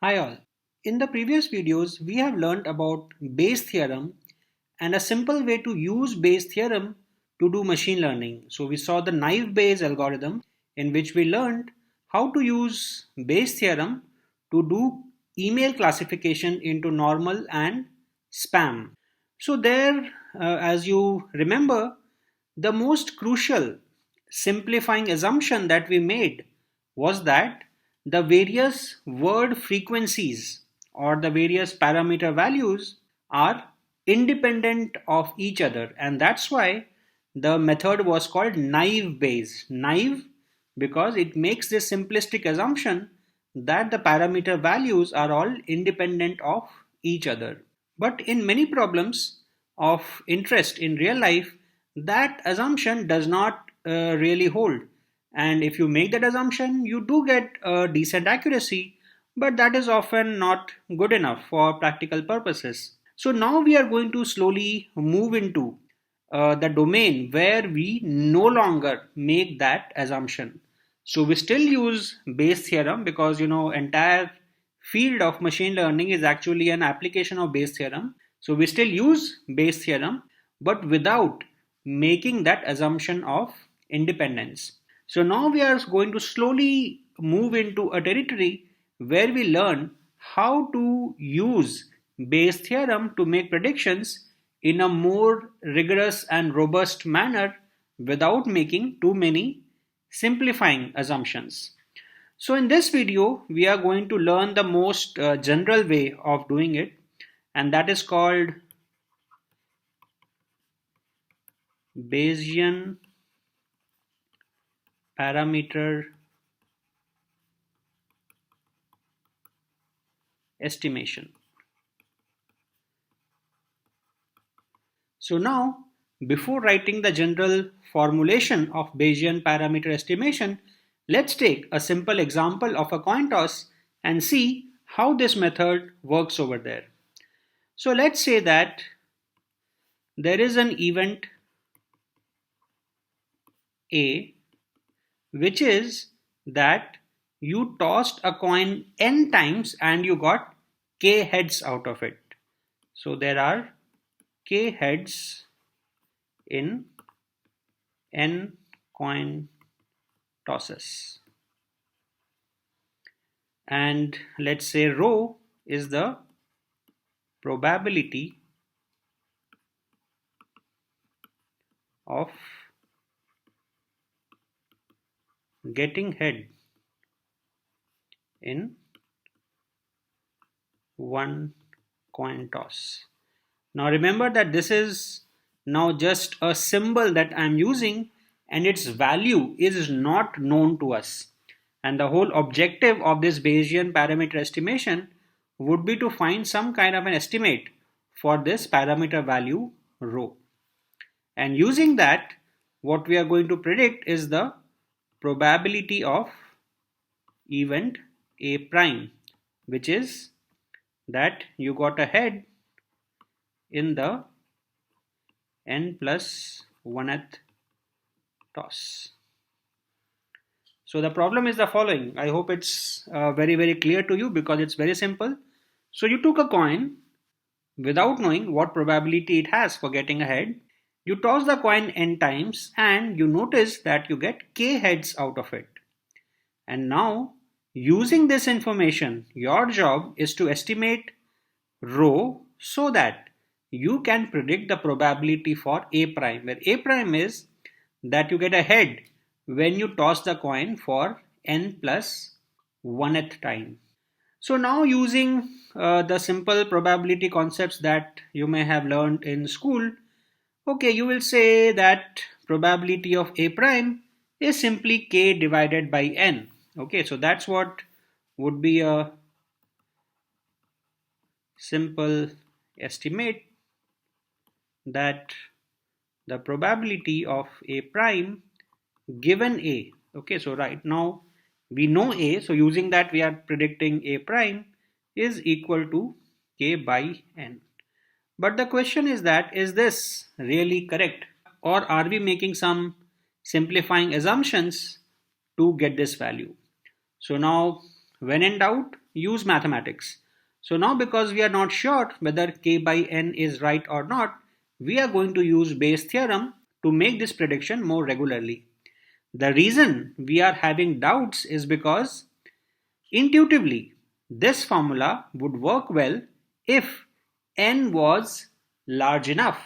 Hi all. In the previous videos, we have learned about Bayes theorem and a simple way to use Bayes theorem to do machine learning. So we saw the naive Bayes algorithm in which we learned how to use Bayes theorem to do email classification into normal and spam. So there, as you remember, the most crucial simplifying assumption that we made was that the various word frequencies or the various parameter values are independent of each other, and that's why the method was called naive Bayes. Naive because it makes this simplistic assumption that the parameter values are all independent of each other. But in many problems of interest in real life, that assumption does not really hold. And if you make that assumption, you do get a decent accuracy, but that is often not good enough for practical purposes. So now we are going to slowly move into the domain where we no longer make that assumption. So we still use Bayes theorem because entire field of machine learning is actually an application of Bayes theorem. So we still use Bayes theorem but without making that assumption of independence. So now we are going to slowly move into a territory where we learn how to use Bayes theorem to make predictions in a more rigorous and robust manner without making too many simplifying assumptions. So in this video, we are going to learn the most general way of doing it, and that is called Bayesian parameter estimation. So now, before writing the general formulation of Bayesian parameter estimation, let's take a simple example of a coin toss and see how this method works over there. So let's say that there is an event A, which is that you tossed a coin n times and you got k heads out of it. So there are k heads in n coin tosses. And let's say rho is the probability of getting head in one coin toss. Now remember that this is now just a symbol that I'm using and its value is not known to us. And the whole objective of this Bayesian parameter estimation would be to find some kind of an estimate for this parameter value rho. And using that, what we are going to predict is the probability of event A prime, which is that you got a head in the n plus 1th toss. So the problem is the following. I hope it's very clear to you because it's very simple. So you took a coin without knowing what probability it has for getting a head. You toss the coin n times and you notice that you get k heads out of it. And now, using this information, your job is to estimate rho so that you can predict the probability for A prime, where A prime is that you get a head when you toss the coin for n plus 1th time. So now using the simple probability concepts that you may have learned in school, okay, you will say that probability of A prime is simply k divided by n. Okay, so that's what would be a simple estimate that the probability of A prime given A. Okay, so right now we know A, so using that we are predicting A prime is equal to k by n. But the question is that, is this really correct? Or are we making some simplifying assumptions to get this value? So now when in doubt, use mathematics. So now because we are not sure whether k by n is right or not, we are going to use Bayes' theorem to make this prediction more regularly. The reason we are having doubts is because intuitively this formula would work well if n was large enough.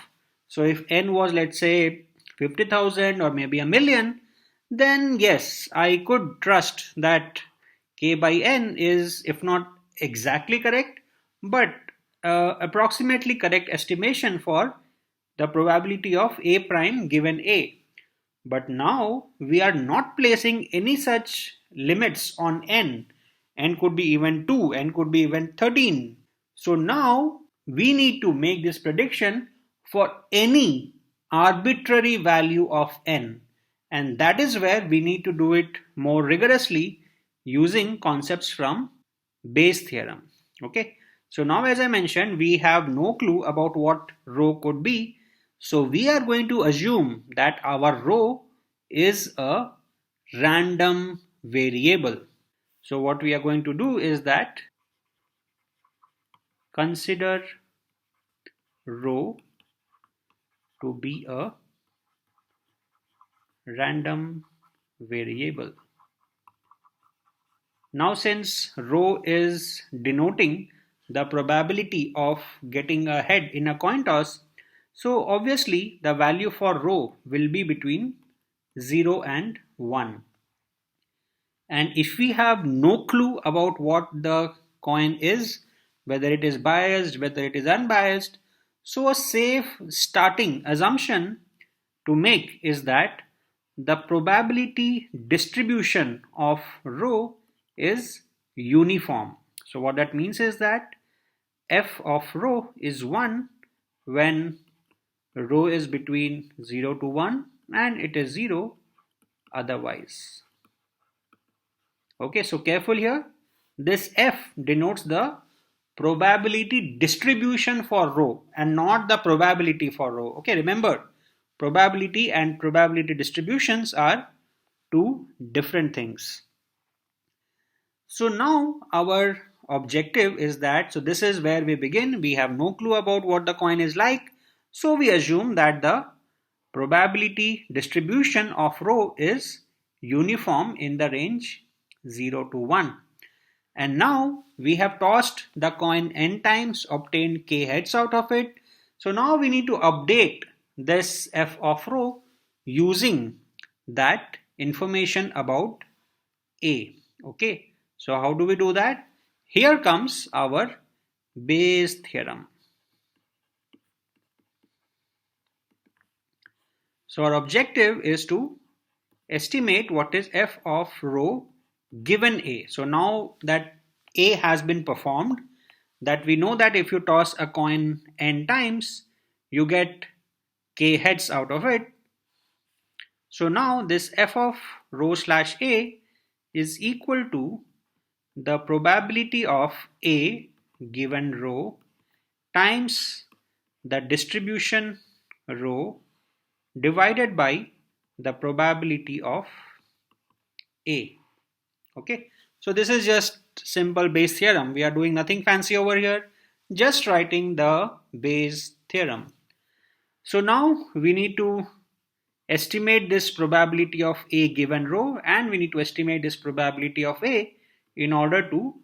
So if n was, let's say, 50,000 or maybe a million, then yes, I could trust that k by n is, if not exactly correct, but approximately correct estimation for the probability of a prime given a. But now we are not placing any such limits on n. N could be even 2, n could be even 13. So now we need to make this prediction for any arbitrary value of n. And that is where we need to do it more rigorously using concepts from Bayes' theorem. Okay. So now, as I mentioned, we have no clue about what rho could be. So we are going to assume that our rho is a random variable. So what we are going to do is that consider rho to be a random variable. Now since rho is denoting the probability of getting a head in a coin toss, so obviously the value for rho will be between 0 and 1. And if we have no clue about what the coin is, whether it is biased, whether it is unbiased, so a safe starting assumption to make is that the probability distribution of rho is uniform. So what that means is that f of rho is 1 when rho is between 0 to 1 and it is 0 otherwise. Okay, so careful here. This f denotes the probability distribution for rho and not the probability for rho. Okay, remember, probability and probability distributions are two different things. So now our objective is that, so this is where we begin. We have no clue about what the coin is like. So we assume that the probability distribution of rho is uniform in the range 0 to 1. And now we have tossed the coin n times, obtained k heads out of it. So now we need to update this f of rho using that information about a. Okay, so how do we do that? Here comes our Bayes theorem. So our objective is to estimate what is f of rho given a. So now that a has been performed, that we know that if you toss a coin n times, you get k heads out of it. So now this f of rho slash a is equal to the probability of a given rho times the distribution rho divided by the probability of a. Okay, so this is just simple Bayes theorem. We are doing nothing fancy over here, just writing the Bayes theorem. So now we need to estimate this probability of a given rho, and we need to estimate this probability of a in order to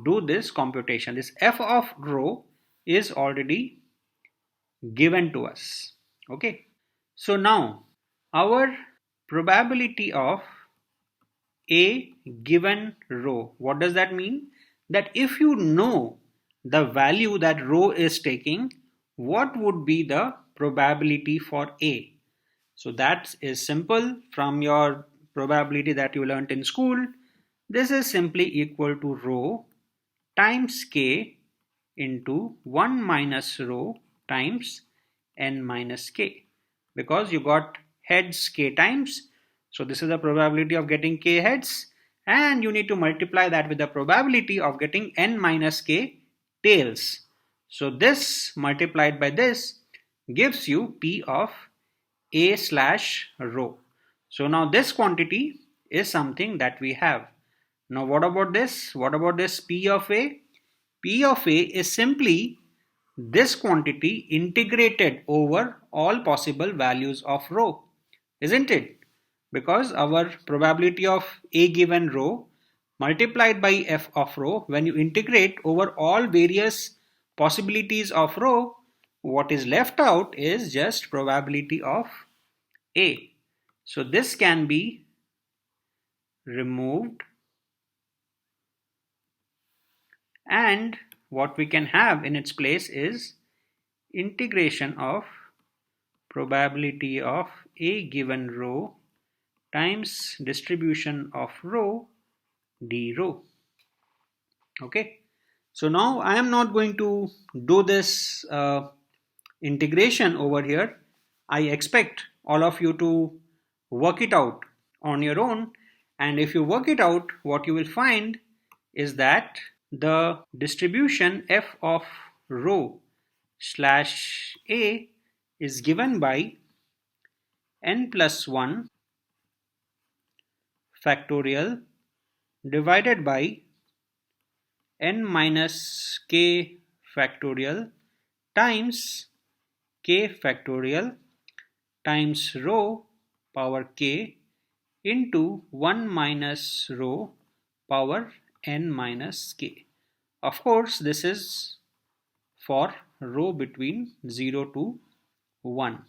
do this computation. This f of rho is already given to us. Okay, so now our probability of a given rho, what does that mean? That if you know the value that rho is taking, what would be the probability for a? So that is simple from your probability that you learnt in school. This is simply equal to rho times k into 1 minus rho times n minus k, because you got heads k times. So this is the probability of getting k heads, and you need to multiply that with the probability of getting n minus k tails. So this multiplied by this gives you p of a slash rho. So now this quantity is something that we have. Now what about this? What about this P of A? P of A is simply this quantity integrated over all possible values of rho, isn't it? Because our probability of A given rho multiplied by F of rho, when you integrate over all various possibilities of rho, what is left out is just probability of A. So this can be removed, and what we can have in its place is integration of probability of A given rho times distribution of rho d rho. Okay, so now I am not going to do this integration over here. I expect all of you to work it out on your own, and if you work it out, what you will find is that the distribution f of rho slash a is given by n plus 1 factorial divided by n minus k factorial times k factorial times rho power k into 1 minus rho power n minus k. Of course, this is for rho between 0 to 1.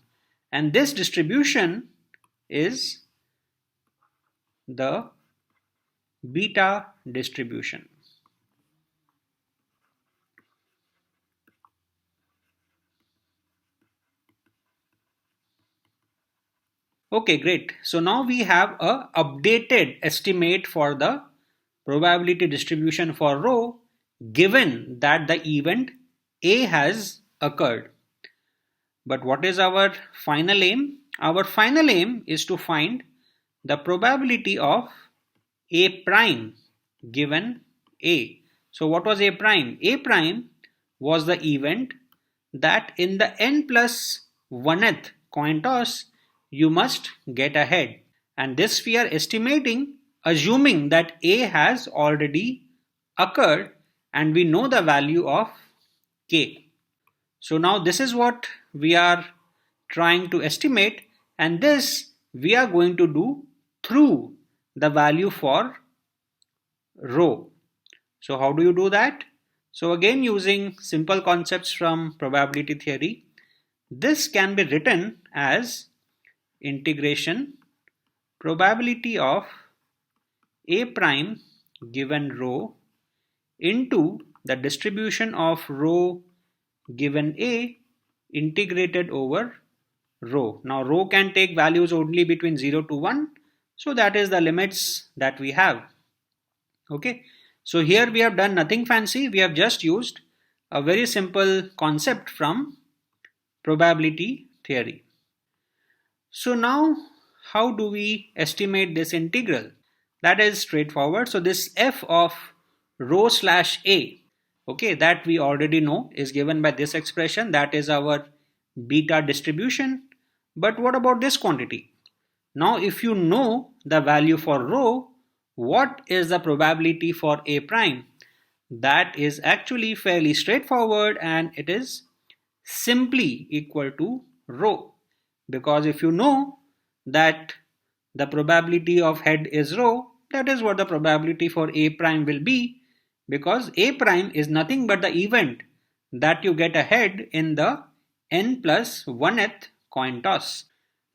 And this distribution is the beta distribution. Okay, great. So now we have a updated estimate for the probability distribution for rho given that the event A has occurred. But what is our final aim? Our final aim is to find the probability of A prime given A. So what was A prime? A prime was the event that in the n plus 1th coin toss you must get ahead, and this we are estimating assuming that A has already occurred and we know the value of K. So now this is what we are trying to estimate, and this we are going to do through the value for rho. So how do you do that? So again, using simple concepts from probability theory, this can be written as integration probability of A prime given rho into the distribution of rho given A integrated over rho. Now rho can take values only between 0 to 1, so that is the limits that we have. Okay, so here we have done nothing fancy, we have just used a very simple concept from probability theory. So now how do we estimate this integral? That is straightforward. So this f of rho slash a, okay, that we already know is given by this expression, that is our beta distribution. But what about this quantity? Now if you know the value for rho, what is the probability for A prime? That is actually fairly straightforward, and it is simply equal to rho. Because if you know that the probability of head is rho, that is what the probability for A prime will be, because A prime is nothing but the event that you get ahead in the n plus 1th coin toss.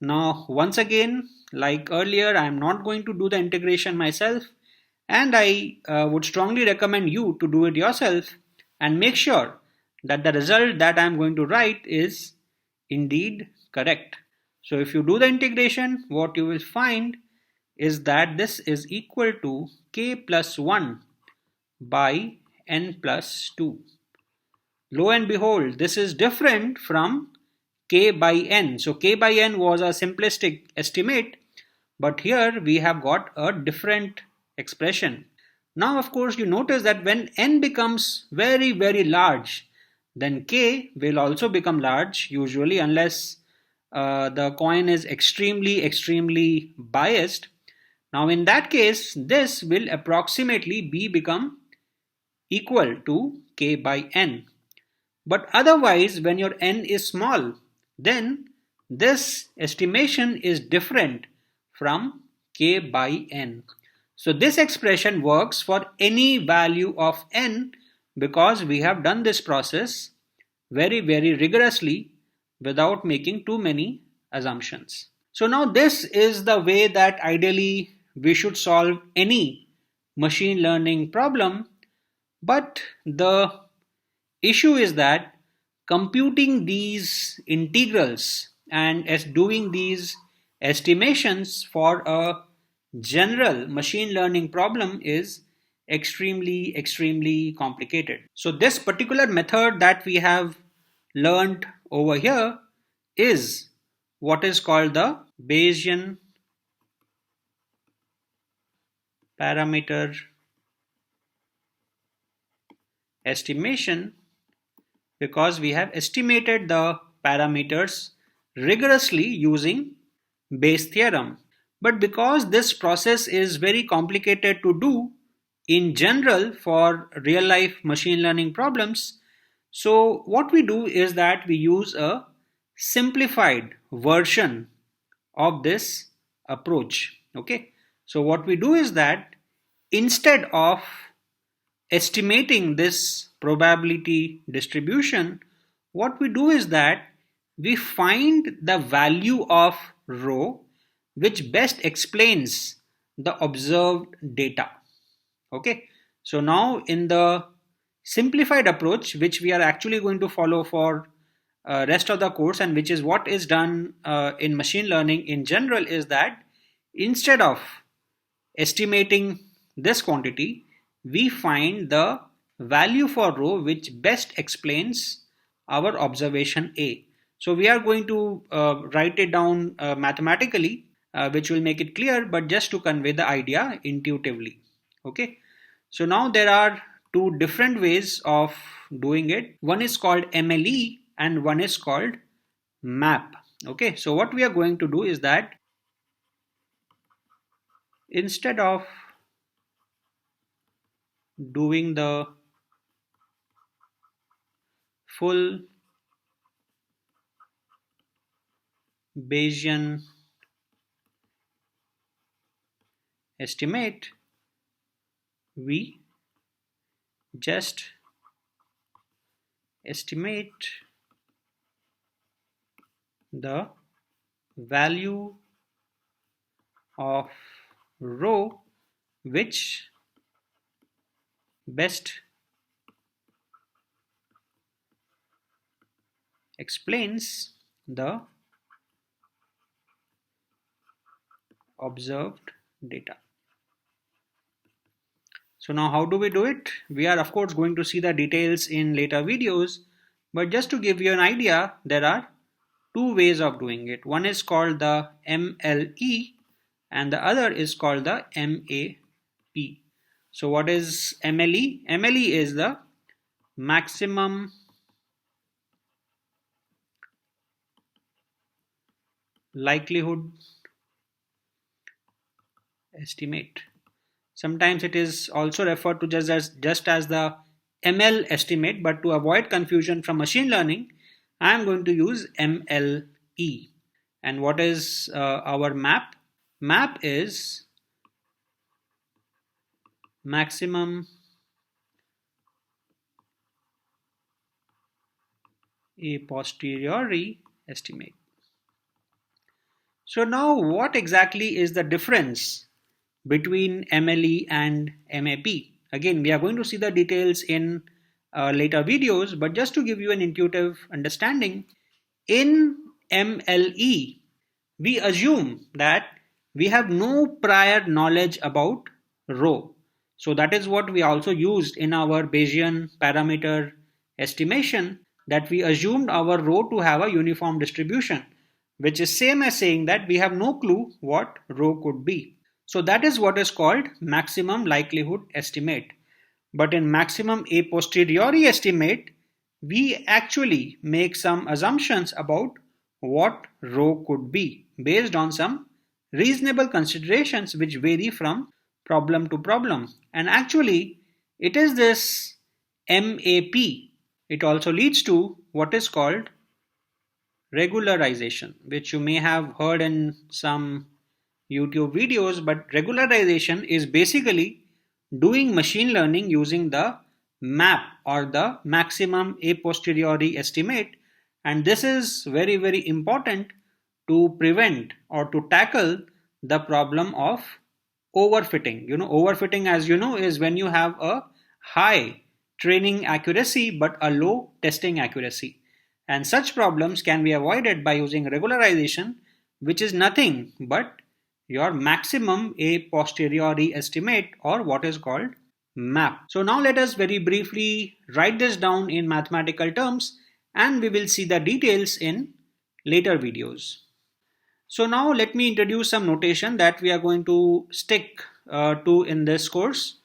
Now once again, like earlier, I am not going to do the integration myself, and I would strongly recommend you to do it yourself and make sure that the result that I am going to write is indeed correct. So if you do the integration, what you will find is that this is equal to k plus 1 by n plus 2. Lo and behold, this is different from k by n. So k by n was a simplistic estimate, but here we have got a different expression. Now of course you notice that when n becomes very large, then k will also become large, usually, unless the coin is extremely biased. Now in that case, this will approximately become equal to k by n. But otherwise, when your n is small, then this estimation is different from k by n. So this expression works for any value of n because we have done this process very rigorously without making too many assumptions. So now this is the way that ideally we should solve any machine learning problem, but the issue is that computing these integrals and as doing these estimations for a general machine learning problem is extremely complicated. So this particular method that we have learned over here is what is called the Bayesian parameter estimation, because we have estimated the parameters rigorously using Bayes' theorem. But because this process is very complicated to do in general for real life machine learning problems, so what we do is that we use a simplified version of this approach. Okay, so what we do is that instead of estimating this probability distribution, what we do is that we find the value of rho which best explains the observed data. Okay, so now in the simplified approach, which we are actually going to follow for rest of the course, and which is what is done in machine learning in general, is that instead of estimating this quantity, we find the value for rho which best explains our observation A. So we are going to write it down mathematically, which will make it clear, but just to convey the idea intuitively. Okay, so now there are two different ways of doing it. One is called MLE and one is called MAP. Okay, so what we are going to do is that instead of doing the full Bayesian estimate, we just estimate the value of rho which best explains the observed data. So now how do we do it? We are of course going to see the details in later videos, but just to give you an idea, there are two ways of doing it. One is called the MLE and the other is called the MAP. So what is MLE? MLE is the maximum likelihood estimate. Sometimes it is also referred to just as the ML estimate, but to avoid confusion from machine learning, I am going to use MLE. And what is our MAP? MAP is maximum a posteriori estimate. So now what exactly is the difference between MLE and MAP? Again, we are going to see the details in later videos, but just to give you an intuitive understanding, in MLE, we assume that we have no prior knowledge about rho. So that is what we also used in our Bayesian parameter estimation, that we assumed our rho to have a uniform distribution, which is same as saying that we have no clue what rho could be. So that is what is called maximum likelihood estimate. But in maximum a posteriori estimate, we actually make some assumptions about what rho could be based on some reasonable considerations which vary from problem to problem. And actually, it is this MAP. It also leads to what is called regularization, which you may have heard in some YouTube videos, but regularization is basically doing machine learning using the MAP or the maximum a posteriori estimate. And this is very, very important to prevent or to tackle the problem of overfitting. Overfitting, as you know, is when you have a high training accuracy but a low testing accuracy. And such problems can be avoided by using regularization, which is nothing but your maximum a posteriori estimate, or what is called MAP. So now let us very briefly write this down in mathematical terms, and we will see the details in later videos. So now let me introduce some notation that we are going to stick to in this course.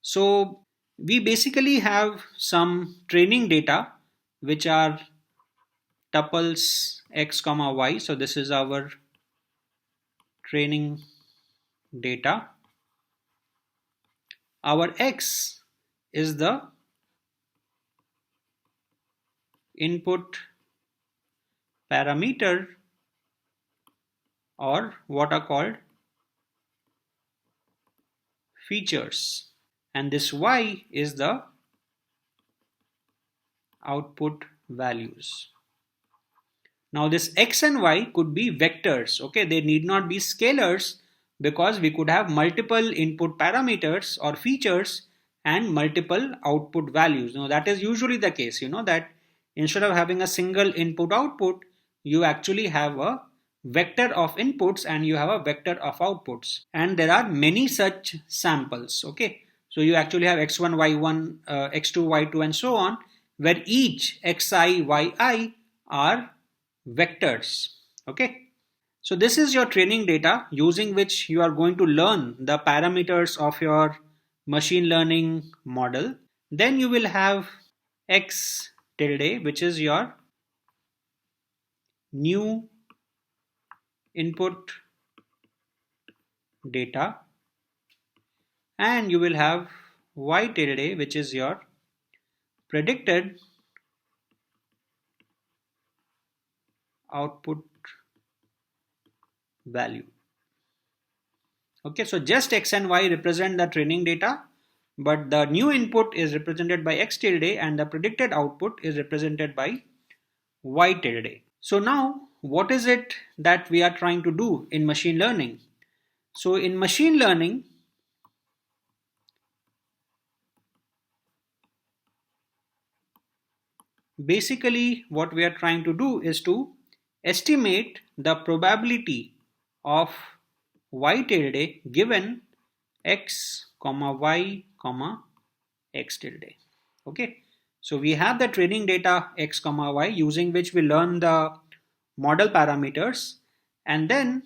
So we basically have some training data which are tuples x comma y. So this is our training data. Our x is the input parameter, or what are called features, and this y is the output values. Now this x and y could be vectors, okay? They need not be scalars, because we could have multiple input parameters or features and multiple output values. Now that is usually the case, that instead of having a single input output, you actually have a vector of inputs and you have a vector of outputs. And there are many such samples, okay? So you actually have x1, y1, x2, y2 and so on, where each xi, yi are vectors, okay? So this is your training data using which you are going to learn the parameters of your machine learning model. Then you will have x tilde, which is your new input data, and you will have y tilde, which is your predicted output value. Okay, so just x and y represent the training data, but the new input is represented by x tilde and the predicted output is represented by y tilde. So now what is it that we are trying to do in machine learning? So in machine learning, basically what we are trying to do is to estimate the probability of y tilde given x comma y comma x tilde. Okay, so we have the training data x comma y, using which we learn the model parameters, and then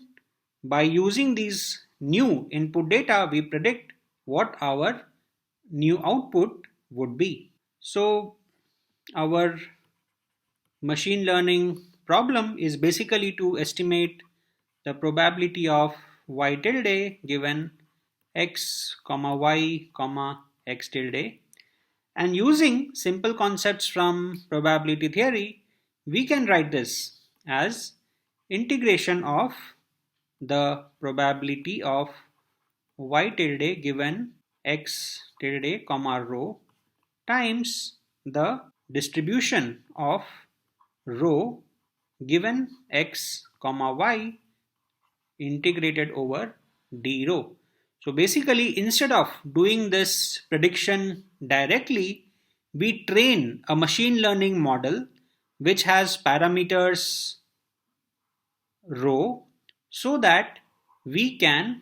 by using these new input data we predict what our new output would be. So our machine learning problem is basically to estimate the probability of y tilde given x comma y comma x tilde, and using simple concepts from probability theory we can write this as integration of the probability of y tilde given x tilde comma rho times the distribution of rho given x comma y integrated over d rho. So basically, instead of doing this prediction directly, we train a machine learning model which has parameters rho, so that we can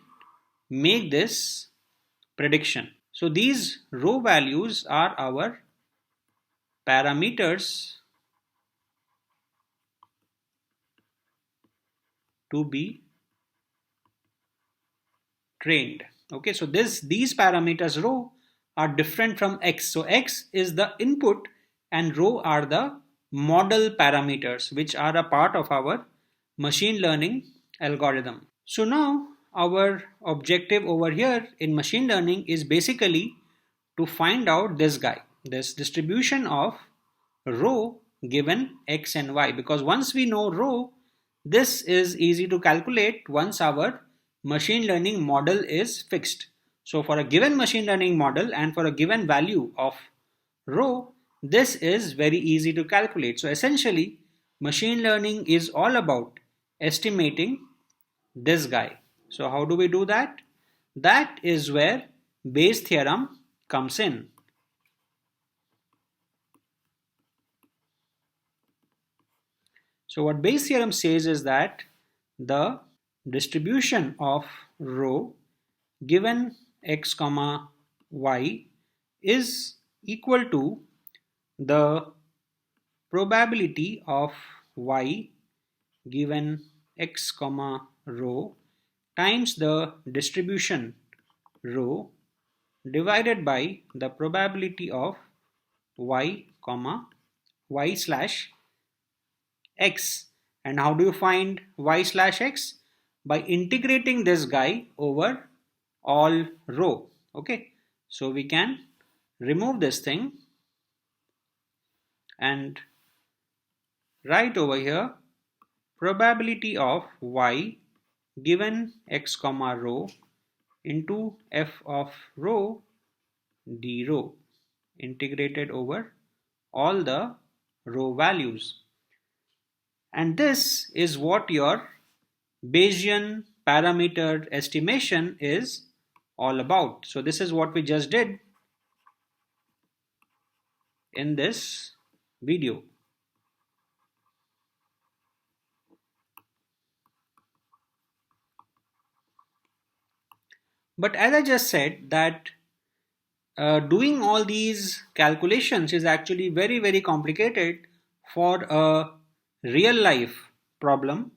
make this prediction. So these rho values are our parameters to be trained. Okay, so these parameters rho are different from x. So x is the input and rho are the model parameters which are a part of our machine learning algorithm. So now our objective over here in machine learning is basically to find out this guy, this distribution of rho given x and y, because once we know rho, this is easy to calculate once our machine learning model is fixed. So for a given machine learning model and for a given value of rho, this is very easy to calculate. So essentially, machine learning is all about estimating this guy. So how do we do that? That is where Bayes theorem comes in. So what Bayes theorem says is that the distribution of rho given x comma y is equal to the probability of y given x comma rho times the distribution rho divided by the probability of y comma y slash x. And how do you find y slash x? By integrating this guy over all rho. Okay, so we can remove this thing and write over here probability of y given x comma rho into f of rho d rho integrated over all the rho values. And this is what your Bayesian parameter estimation is all about. So this is what we just did in this video. But as I just said that doing all these calculations is actually very complicated for a real life problem.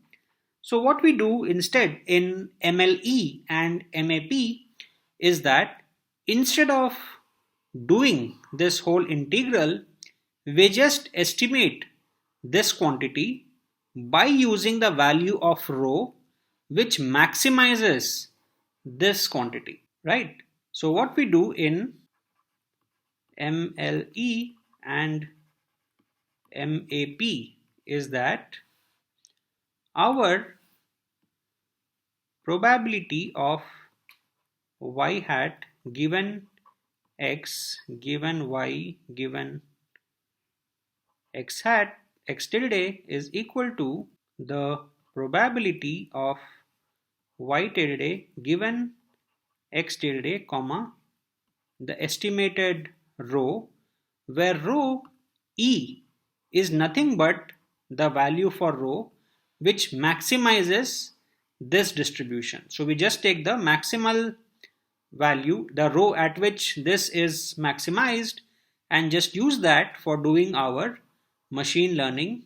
So what we do instead in MLE and MAP is that instead of doing this whole integral, we just estimate this quantity by using the value of rho which maximizes this quantity, right? So what we do in MLE and MAP is that our probability of y hat given x given y given x hat x tilde is equal to the probability of y tilde given x tilde comma the estimated rho, where rho e is nothing but the value for rho which maximizes this distribution. So we just take the maximal value, the rho at which this is maximized, and just use that for doing our machine learning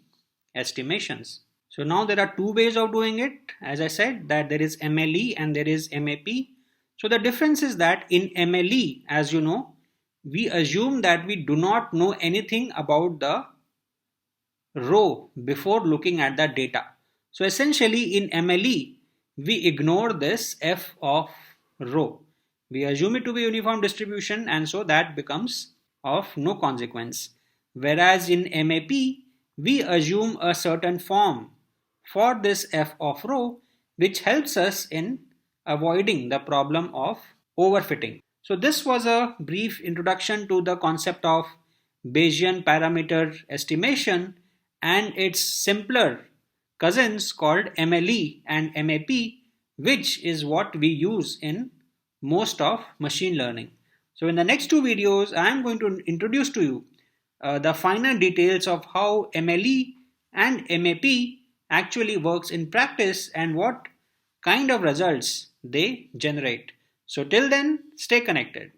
estimations. So now there are two ways of doing it. As I said, that there is MLE and there is MAP. So the difference is that in MLE, as you know, we assume that we do not know anything about the rho before looking at the data. So essentially in MLE, we ignore this f of rho. We assume it to be uniform distribution, and so that becomes of no consequence. Whereas in MAP, we assume a certain form for this f of rho, which helps us in avoiding the problem of overfitting. So this was a brief introduction to the concept of Bayesian parameter estimation and its simpler cousins called MLE and MAP, which is what we use in most of machine learning. So in the next two videos, I am going to introduce to you the finer details of how MLE and MAP actually works in practice and what kind of results they generate. So till then, stay connected.